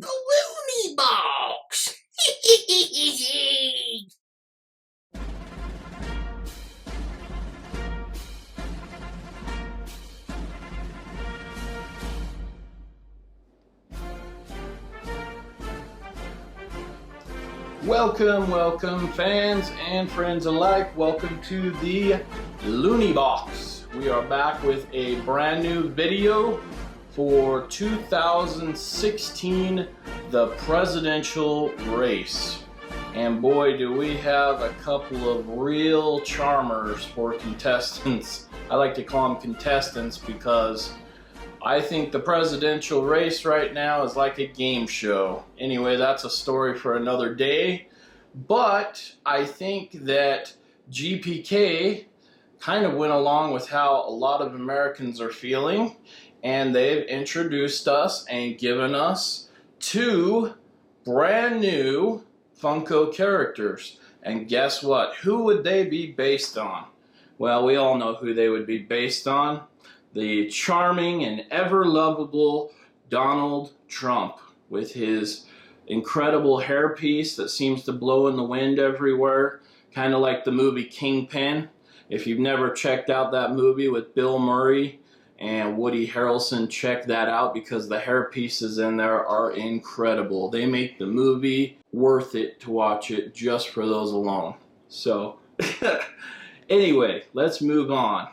The Looney Box! Welcome, fans and friends alike. Welcome to the Looney Box. We are back with a brand new video for 2016, the presidential race. And boy, do we have a couple of real charmers for contestants. I like to call them contestants because I think the presidential race right now is like a game show. Anyway, that's a story for another day. But I think that GPK kind of went along with how a lot of Americans are feeling, and they've introduced us and given us two brand new Funko characters. And guess what? Who would they be based on? Well, we all know who they would be based on. The charming and ever lovable Donald Trump with his incredible hairpiece that seems to blow in the wind everywhere, kind of like the movie Kingpin. If you've never checked out that movie with Bill Murray and Woody Harrelson, check that out because the hairpieces in there are incredible. They make the movie worth it to watch it just for those alone. So, anyway, let's move on.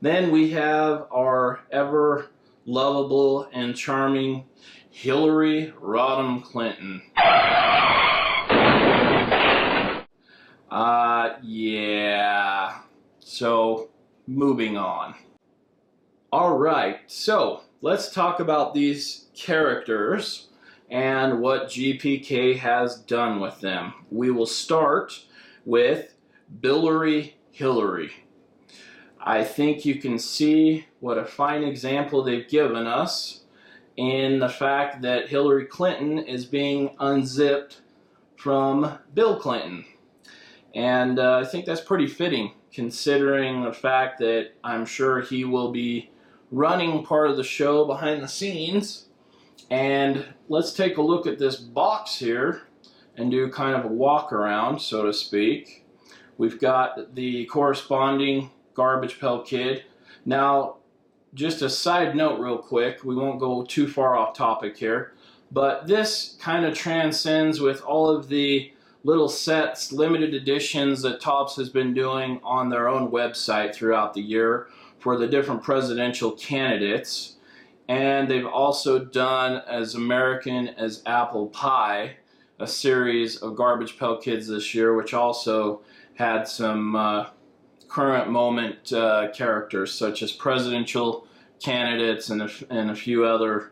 Then we have our ever lovable and charming Hillary Rodham Clinton. Yeah. So, moving on. Alright, so let's talk about these characters and what GPK has done with them. We will start with Billary Hillary. I think you can see what a fine example they've given us in the fact that Hillary Clinton is being unzipped from Bill Clinton. And I think that's pretty fitting considering the fact that I'm sure he will be running part of the show behind the scenes. And let's take a look at this box here and do kind of a walk around, so to speak. We've got the corresponding Garbage Pail Kid. Now, just a side note real quick, we won't go too far off topic here, but this kind of transcends with all of the little sets, limited editions that Topps has been doing on their own website throughout the year for the different presidential candidates. And they've also done As American as Apple Pie, a series of Garbage Pail Kids this year, which also had some current moment characters such as presidential candidates and a few other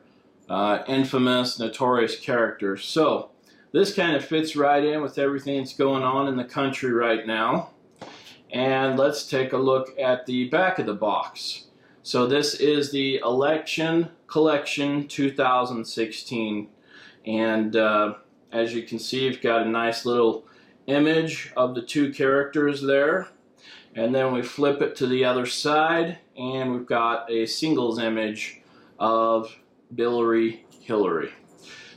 infamous, notorious characters. So this kind of fits right in with everything that's going on in the country right now. And let's take a look at the back of the box. So this is the Election Collection 2016. And as you can see, you've got a nice little image of the two characters there. And then we flip it to the other side, and we've got a singles image of Billary Hillary.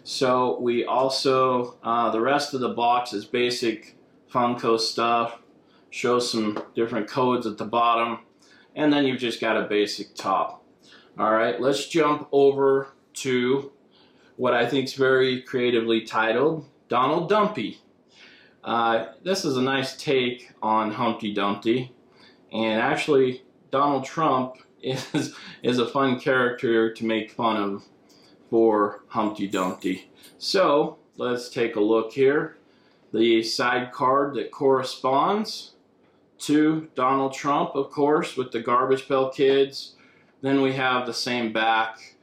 So we also, the rest of the box is basic Funko stuff, shows some different codes at the bottom, and then you've just got a basic top. Alright, let's jump over to what I think is very creatively titled Donald Dumpy. This is a nice take on Humpty Dumpty, and actually Donald Trump is a fun character to make fun of for Humpty Dumpty. So let's take a look here. The side card that corresponds to Donald Trump, of course, with the Garbage Pail Kids. Then we have the same back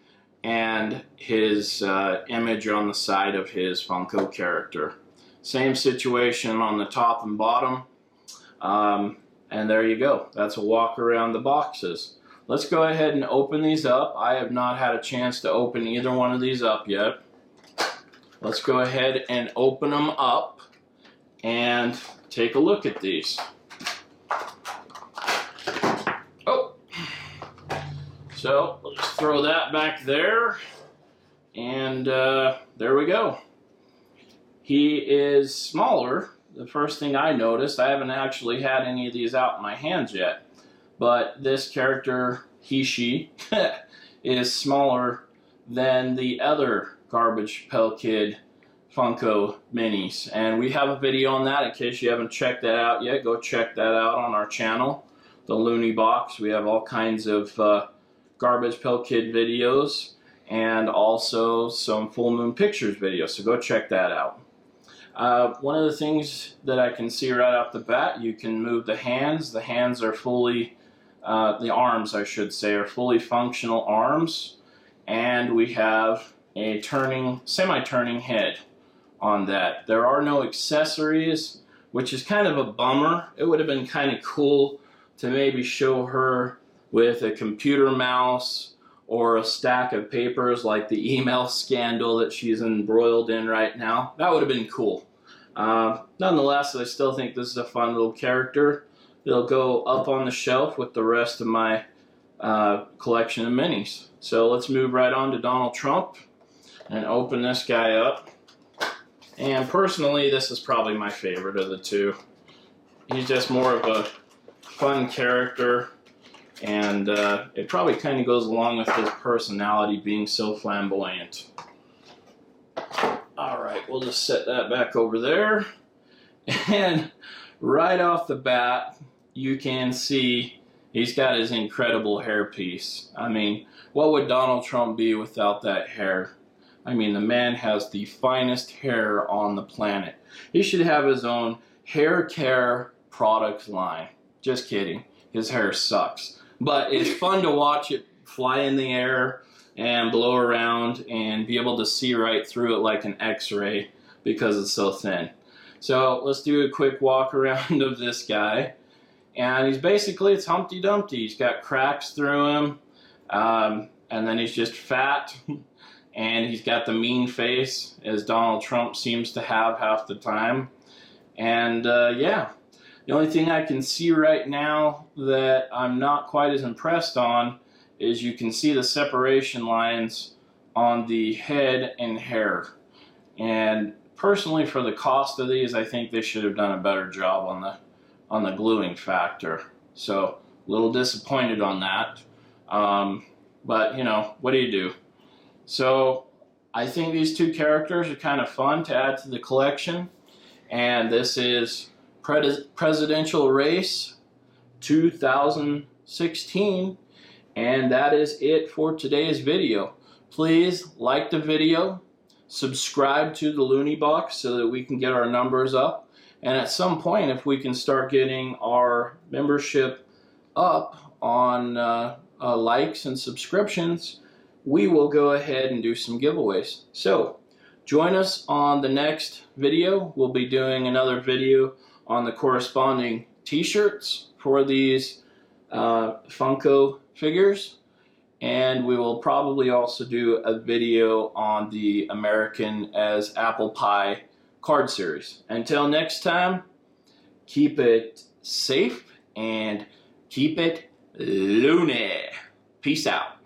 and his image on the side of his Funko character. Same situation on the top and bottom. And there you go. That's a walk around the boxes. Let's go ahead and open these up. I have not had a chance to open either one of these up yet. Let's go ahead and open them up and take a look at these. Oh! So, we'll just throw that back there. And there we go. He is smaller. The first thing I noticed, I haven't actually had any of these out in my hands yet, but this character, she, is smaller than the other Garbage Pail Kid Funko minis. And we have a video on that. In case you haven't checked that out yet, go check that out on our channel, the Looney Box. We have all kinds of Garbage Pail Kid videos and also some Full Moon Pictures videos, so go check that out. One of the things that I can see right off the bat, you can move the hands. The hands are fully, the arms I should say, are fully functional arms. And we have a semi-turning head on that. There are no accessories, which is kind of a bummer. It would have been kind of cool to maybe show her with a computer mouse or a stack of papers like the email scandal that she's embroiled in right now. That would have been cool. Nonetheless, I still think this is a fun little character. It'll go up on the shelf with the rest of my collection of minis. So let's move right on to Donald Trump and open this guy up. And personally, this is probably my favorite of the two. He's just more of a fun character. And it probably kind of goes along with his personality being so flamboyant. Alright, we'll just set that back over there. And right off the bat, you can see he's got his incredible hairpiece. I mean, what would Donald Trump be without that hair? I mean, the man has the finest hair on the planet. He should have his own hair care product line. Just kidding. His hair sucks. But it's fun to watch it fly in the air and blow around and be able to see right through it like an X-ray because it's so thin. So let's do a quick walk around of this guy. And he's basically, it's Humpty Dumpty. He's got cracks through him. And then he's just fat. And he's got the mean face, as Donald Trump seems to have half the time. And yeah. The only thing I can see right now that I'm not quite as impressed on is you can see the separation lines on the head and hair. And personally, for the cost of these, I think they should have done a better job on the gluing factor. So a little disappointed on that. But you know, what do you do? So I think these two characters are kind of fun to add to the collection. And this is Presidential Race 2016, and that is it for today's video. Please like the video, subscribe to the Looney Box so that we can get our numbers up, and at some point, if we can start getting our membership up on likes and subscriptions, we will go ahead and do some giveaways. So join us on the next video. We'll be doing another video on the corresponding t-shirts for these Funko figures, and we will probably also do a video on the American as Apple Pie card series. Until next time, keep it safe and keep it loony. Peace out.